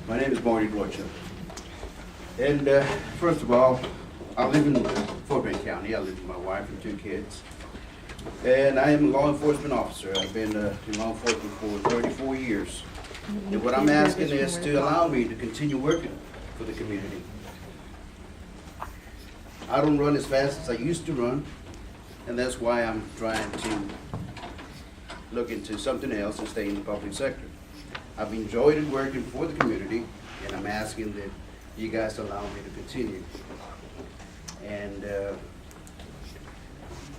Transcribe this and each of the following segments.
My name is Marty Rocha. And first of all, I live in Fort Bend County. I live with my wife and 2 kids. And I am a law enforcement officer. I've been in law enforcement for 34 years. And what I'm asking is to allow me to continue working for the community. I don't run as fast as I used to run, and that's why I'm trying to look into something else and stay in the public sector. I've enjoyed it working for the community, and I'm asking that you guys allow me to continue. And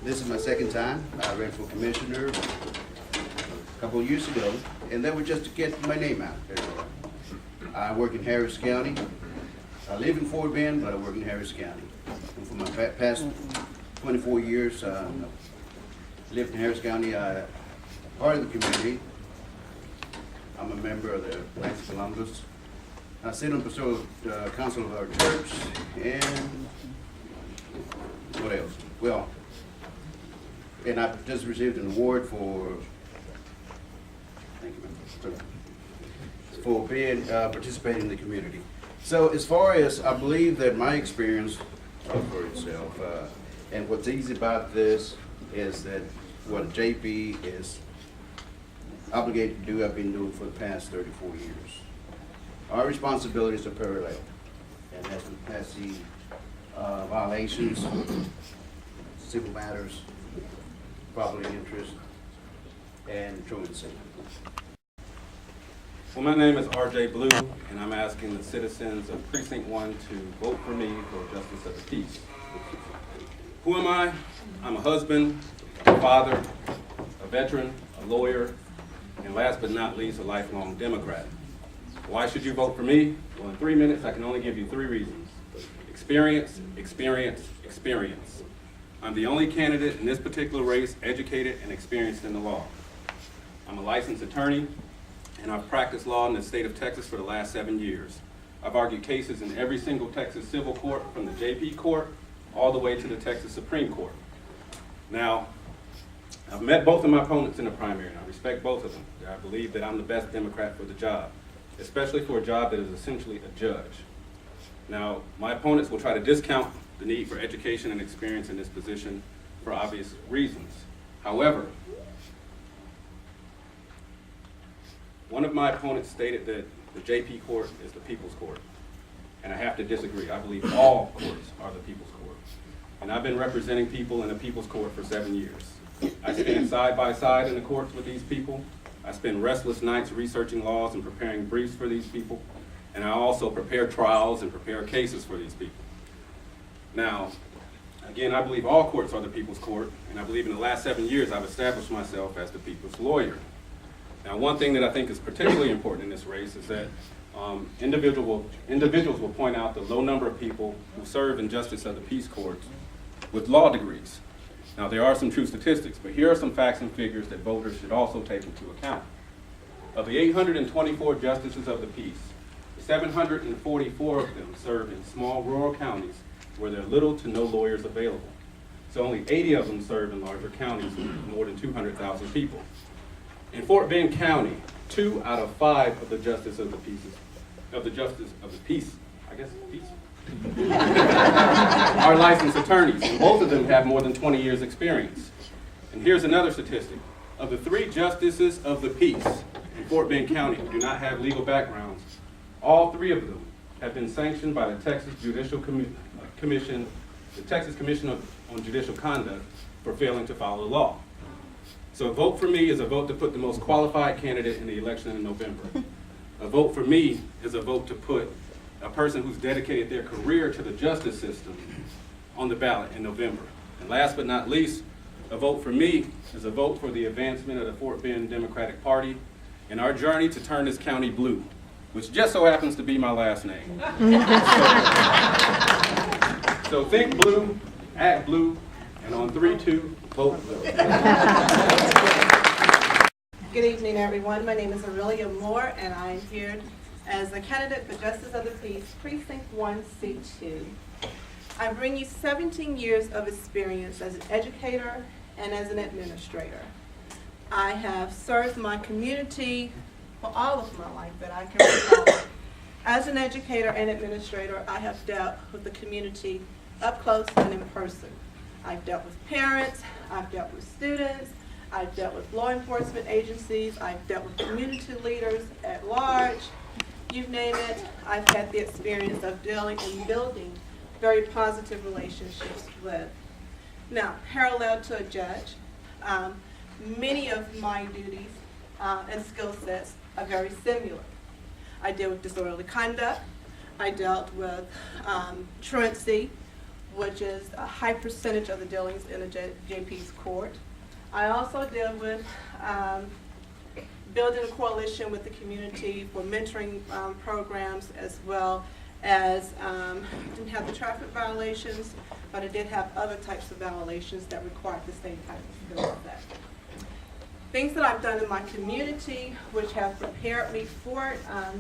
this is my 2nd time. I ran for commissioner a couple of years ago, and that was just to get my name out there. I work in Harris County. I live in Fort Bend, but I work in Harris County. And for my past 24 years, I lived in Harris County, part of the community. I'm a member of the Knights of Columbus. I sit on the pastoral council of our church, and what else? Well, and I just received an award for, thank you, ma'am, for being participating in the community. So as far as I believe that my experience for itself, and what's easy about this is that what JP is obligated to do, I've been doing for the past 34 years. Our responsibilities are parallel, and that's the violations, civil matters, property interest, and truancy. Well, my name is RJ Blue, and I'm asking the citizens of Precinct 1 to vote for me for Justice of the Peace. Who am I? I'm a husband, a father, a veteran, a lawyer, and last but not least, a lifelong Democrat. Why should you vote for me? Well, in 3 minutes, I can only give you 3 reasons. Experience, experience, experience. I'm the only candidate in this particular race educated and experienced in the law. I'm a licensed attorney, and I've practiced law in the state of Texas for the last 7 years. I've argued cases in every single Texas civil court, from the JP court all the way to the Texas Supreme Court. Now, I've met both of my opponents in the primary, and I respect both of them. I believe that I'm the best Democrat for the job, especially for a job that is essentially a judge. Now, my opponents will try to discount the need for education and experience in this position for obvious reasons. However, one of my opponents stated that the JP court is the people's court, and I have to disagree. I believe all courts are the people's court, and I've been representing people in the people's court for 7 years. I stand side by side in the courts with these people. I spend restless nights researching laws and preparing briefs for these people, and I also prepare trials and prepare cases for these people. Now, again, I believe all courts are the people's court, and I believe in the last 7 years I've established myself as the people's lawyer. Now, one thing that I think is particularly important in this race is that individuals will point out the low number of people who serve in Justice of the Peace courts with law degrees. Now, there are some true statistics, but here are some facts and figures that voters should also take into account. Of the 824 Justices of the Peace, 744 of them serve in small rural counties where there are little to no lawyers available. So only 80 of them serve in larger counties with more than 200,000 people. In Fort Bend County, 2 out of 5 of the Justice of the Peace, are licensed attorneys, and both of them have more than 20 years experience. And here's another statistic. Of the 3 Justices of the Peace in Fort Bend County who do not have legal backgrounds, all 3 of them have been sanctioned by the Texas Judicial Commission, the Texas Commission on Judicial Conduct, for failing to follow the law. So a vote for me is a vote to put the most qualified candidate in the election in November. A vote for me is a vote to put a person who's dedicated their career to the justice system on the ballot in November. And last but not least, a vote for me is a vote for the advancement of the Fort Bend Democratic Party in our journey to turn this county blue, which just so happens to be my last name. So think blue, act blue, and on 3-2, vote blue. Good evening, everyone. My name is Amelia Moore, and I'm here as a candidate for Justice of the Peace, Precinct 1C2. I bring you 17 years of experience as an educator and as an administrator. I have served my community for all of my life that I can recall. As an educator and administrator, I have dealt with the community up close and in person. I've dealt with parents, I've dealt with students, I've dealt with law enforcement agencies, I've dealt with community leaders at large. You name it, I've had the experience of dealing and building very positive relationships with. Now, parallel to a judge, many of my duties and skill sets are very similar. I deal with disorderly conduct. I dealt with truancy, which is a high percentage of the dealings in a JP's court. I also deal with building a coalition with the community for mentoring programs, as well as didn't have the traffic violations, but I did have other types of violations that required the same type of skill set. Things that I've done in my community which have prepared me for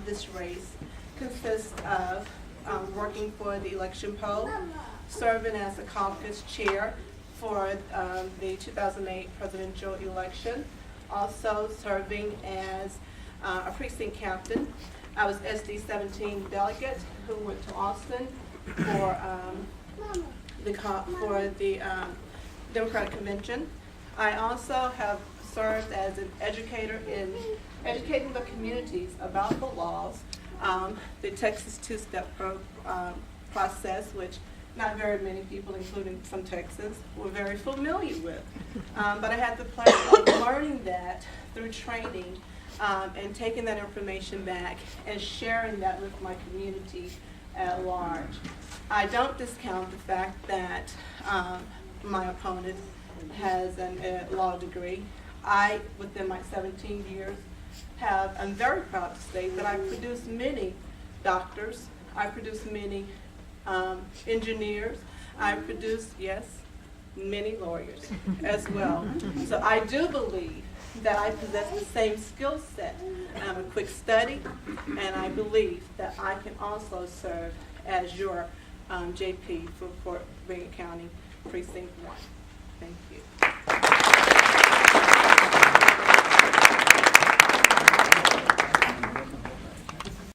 this race consist of working for the election poll, serving as a caucus chair for the 2008 presidential election, also serving as a precinct captain. I was SD 17 delegate who went to Austin for the Democratic Convention. I also have served as an educator in educating the communities about the laws, the Texas two-step process, which not very many people, including some Texans, were very familiar with. But I had the pleasure of learning that through training and taking that information back and sharing that with my community at large. I don't discount the fact that my opponent has a law degree. I, within my 17 years, I'm very proud to state that I've produced many doctors, I've produced many engineers, I've produced, yes, many lawyers as well. So I do believe that I possess the same skill set. I'm a quick study, and I believe that I can also serve as your JP for Bend County Precinct 1. Thank you.